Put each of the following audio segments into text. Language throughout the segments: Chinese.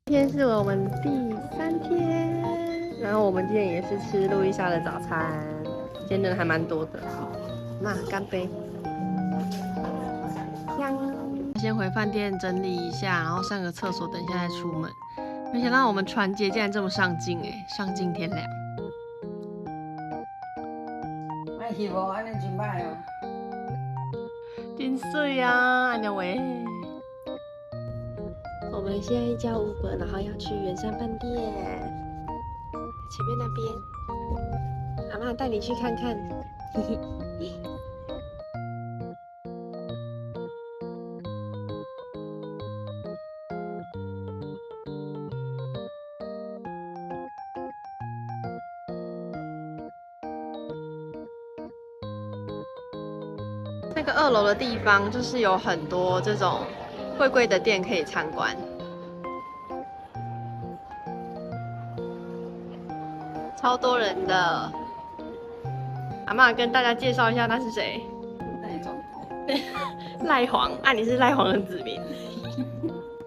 今天是我们第3天，然后我们今天也是吃路易莎的早餐，今天人还蛮多的。那干杯！先回饭店整理一下，然后上个厕所，等一下再出门。没想到我们传姐竟然这么上进上进天良。卖翕无安尼真歹哦。真水啊，安尼喂。我们现在叫 Uber， 然后要去圆山饭店，前面那边。阿嬷带你去看看。嘿嘿。那个2楼的地方就是有很多这种贵贵的店可以参观，超多人的。阿嬷跟大家介绍一下，他是谁？赖总统。赖黄，你是赖黄的子民。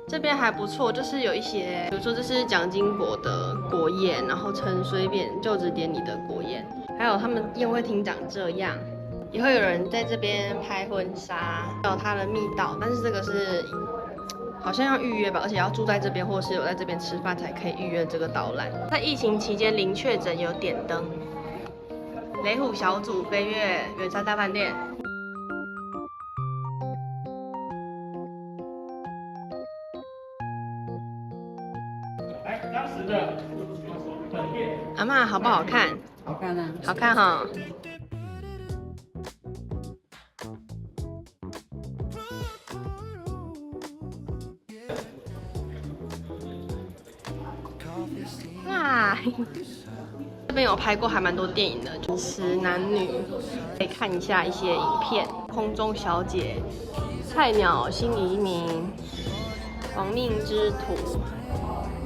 这边还不错，就是有一些，比如说这是蒋经国的国宴，然后陈水扁就职典礼的国宴，还有他们宴会厅长这样。也会有人在这边拍婚纱，还有它的密道，但是这个是好像要预约吧，而且要住在这边，或是有在这边吃饭才可以预约这个导览。在疫情期间零确诊有点灯。雷虎小组飞越圆山大饭店。来，当时的本店。阿嬷好不好看？好看啊。好看哈。哇，这边有拍过还蛮多电影的，就是男女可以看一下一些影片。空中小姐、菜鸟新移民、亡命之徒，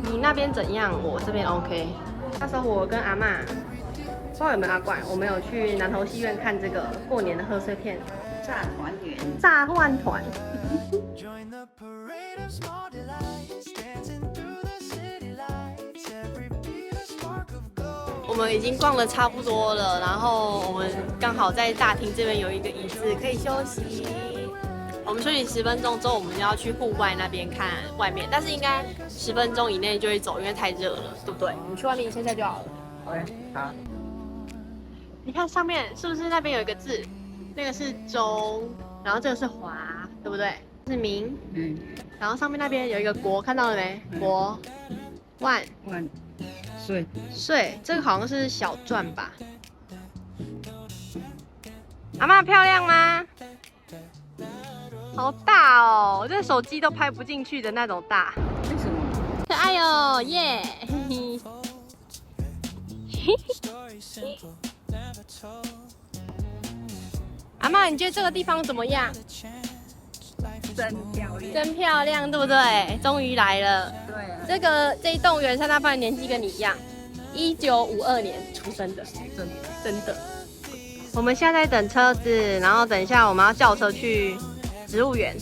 你那边怎样？我这边 OK。那时候我跟阿嬷，不知道有没有阿怪，我们有去南投戏院看这个过年的贺岁片《炸团圆。炸饭团》。我们已经逛了差不多了，然后我们刚好在大厅这边有一个椅子可以休息。我们休息10分钟之后，我们就要去户外那边看外面，但是应该10分钟以内就会走，因为太热了，对不对？我们去外面一下下就好了。对，好。你看上面是不是那边有一个字？那个是中，然后这个是华，对不对？是明，然后上面那边有一个国，看到了没？国，万岁，这个好像是小篆吧？阿嬷漂亮吗？好大哦，我这手机都拍不进去的那种大。为什么？可爱哦，耶！阿嬷，你觉得这个地方怎么样？真漂亮。真漂亮，对不对？终于来了。对这啊。一栋圆山大饭店年纪跟你一样，1952年出生的，真的。我们现在在等车子，然后等一下我们要叫车去植物园，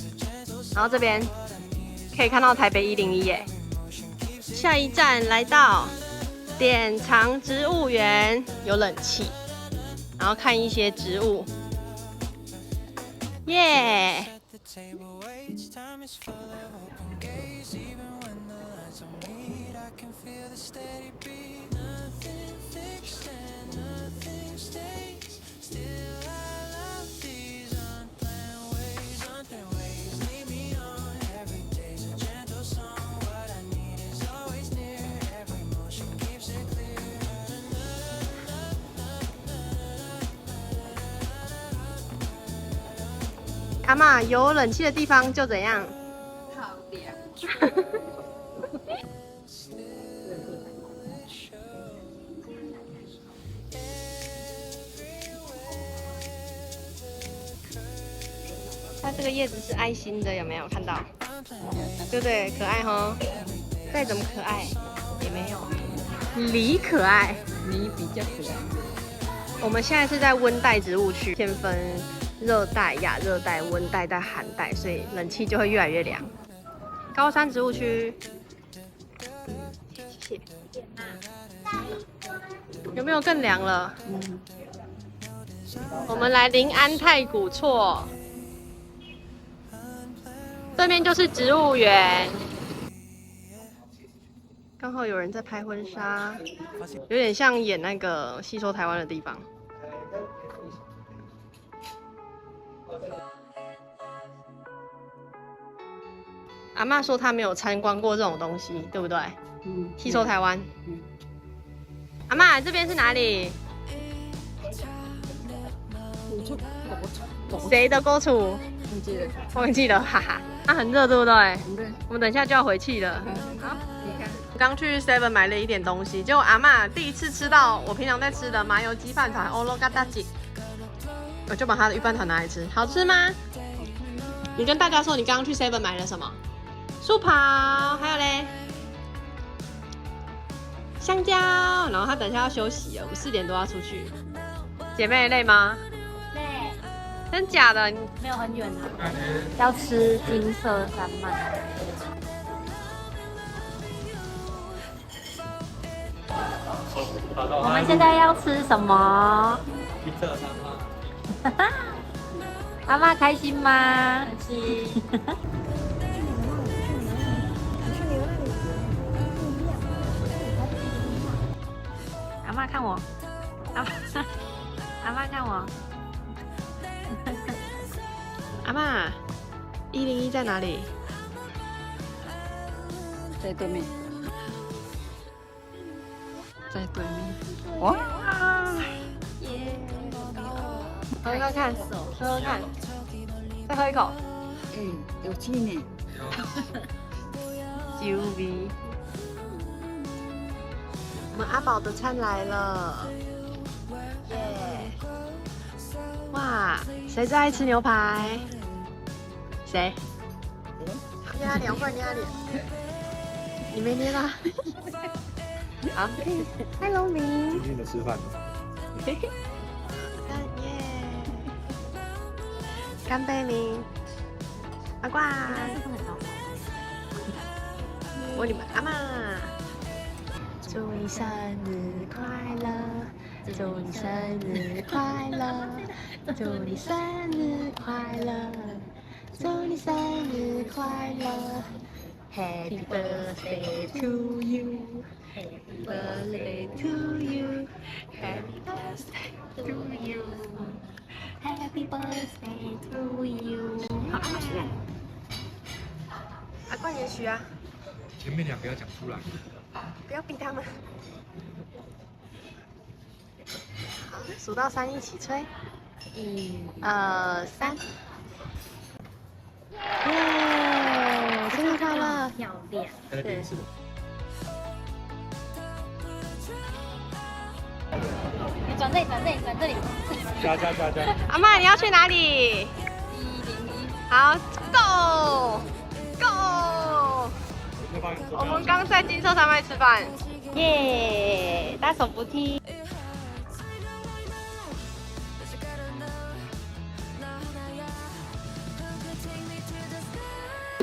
然后这边可以看到台北101耶。下一站来到典藏植物园，有冷气，然后看一些植物，耶！阿嬷，有冷气的地方就怎样？好凉。它这个叶子是爱心的，有没有看到？对不对？可爱哈，再怎么可爱也没有梨可爱。你比较可爱。我们现在是在温带植物区，先分热带、亚热带、温带到寒带，所以冷气就会越来越凉。高山植物区，有没有更凉了？我们来临安太古厝，对面就是植物园。刚好有人在拍婚纱，有点像演那个戏说台湾的地方。阿嬷说她没有参观过这种东西，对不对？戏说台湾。阿嬷，这边是哪里？谁的锅厨？忘记了，哈哈。它很热，对不对？我们等一下就要回去了。好，你看，我刚去 Seven 买了一点东西，结果阿嬷第一次吃到我平常在吃的麻油鸡饭团欧罗嘎达吉，我就把她的鱼饭团拿来吃，好吃吗？你跟大家说你刚刚去 Seven 买了什么？素跑，还有嘞，香蕉。然后她等一下要休息了，我们4点多要出去。姐妹累吗？累，真假的？没有很远啊，要吃金色山脉。我们现在要吃什么？金色山脉。阿嬷开心吗？开心。阿嬷看我，阿嬷看我。阿嬷，101在哪里？在对面，在对面。哇！耶！喝喝看，喝喝看，再喝一口。有气呢。酒味。我们阿宝的餐来了，耶！哇，谁最爱吃牛排？谁？捏他脸，快捏他脸！你没捏吗？好，嗨，龙明。静静的吃饭。耶！干杯您，阿怪。我你们阿嬷。祝你生日快乐，祝你生日快乐，祝你生日快乐，祝你生日快乐 ，Happy birthday to you，Happy birthday to you，Happy birthday to you，Happy birthday to you。好，阿妈许愿。阿冠也许啊。前面2个要讲出来。不要逼他们。好，数到3一起吹。1、2、3。耶！生日快乐！漂亮。对。你转这里，转这里，转这里。加。阿嬷，你要去哪里？101。好 ，Go！Go！我们刚在金色山脉吃饭，耶！大手扶梯。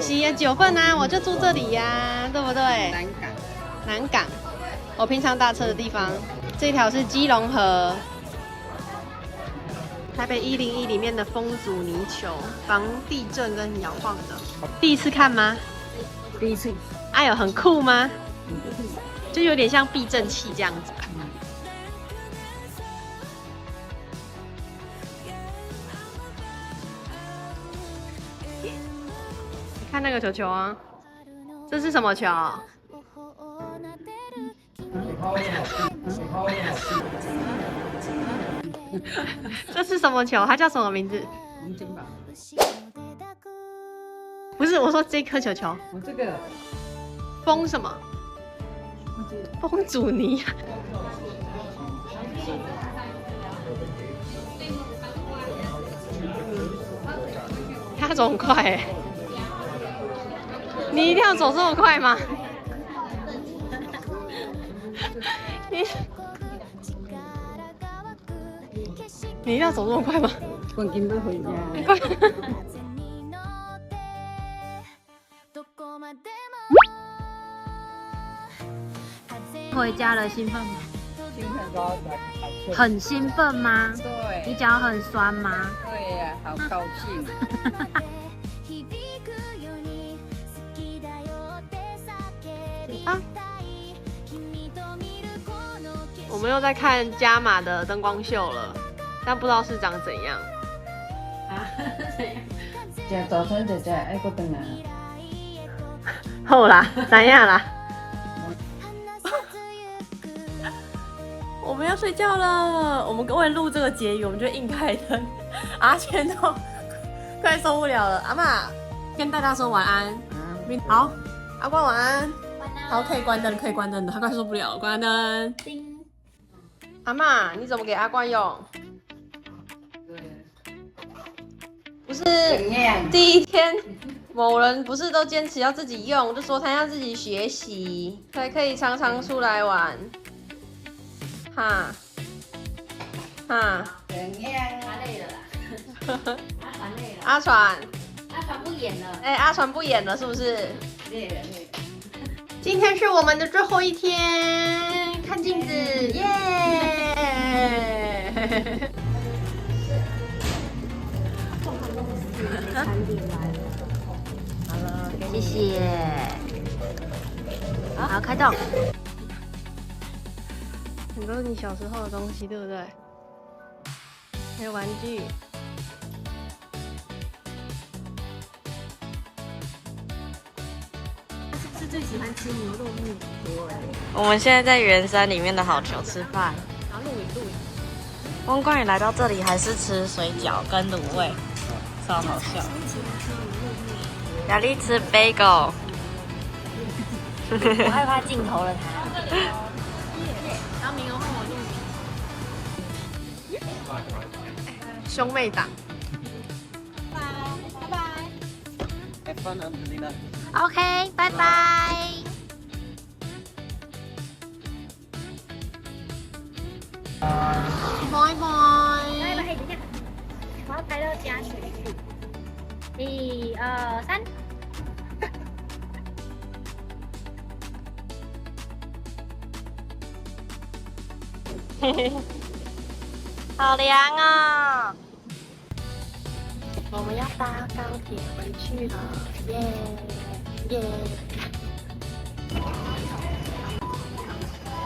喜也9份啊，我就住这里呀，对不对？南港，我平常搭车的地方。这条是基隆河，台北101里面的风阻泥球，防地震跟摇晃的。第一次看吗？第一次。哎呦，很酷吗？就有点像避震器这样子。你看那个球球啊，这是什么球？这是什么球？它叫什么名字？黄金吧。不是，我说这颗球球。我这个。风什么？风阻尼。他走很快哎，你一定要走这么快吗？你一定要走这么快吗？黄金要回家。回家了，兴奋吗？兴奋到才很兴奋吗？你对脚很酸吗？对呀，好高兴。啊！我们又在看加码的灯光秀了，但不知道是长怎样。食早餐就食，爱搁转来。好啦，怎样啦？我们要睡觉了。我们为了录这个结语，我们就硬开灯。阿全都快受不了了。阿嬷跟大家说晚安。好，阿关晚安。好，可以关灯，可以关灯的。他快受不了了，关灯。阿嬷，你怎么给阿关用？不是第一天，某人不是都坚持要自己用，就说他要自己学习，才可以常常出来玩。哈，哈。怎样？他累了啦，阿传累了，阿传，阿传不演了。哎、阿传不演了是不是？累了累了。今天是我们的最后一天，看镜子，耶！好了，谢谢。好，开动。很多你小时候的东西，对不对？还有玩具。是最喜欢吃牛肉面。我们现在在圆山里面的好球吃饭。然后录影。汪冠宇来到这里还是吃水饺跟卤味，超好笑。雅丽吃 bagel。我害怕镜头了他。然后明欧换我录影。兄妹档。拜拜。Have fun, Angelina. OK， 拜拜。拜拜。拜拜，等一下，我要拍到加水库。1、2、3。好凉啊！我们要搭高铁回去了，耶耶！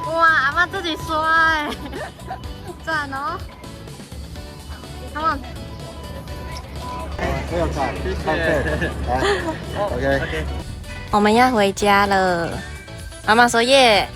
哇，阿妈自己刷哎，赞哦！阿妈，不用看，谢谢。来，OK。我们要回家了。妈妈说耶。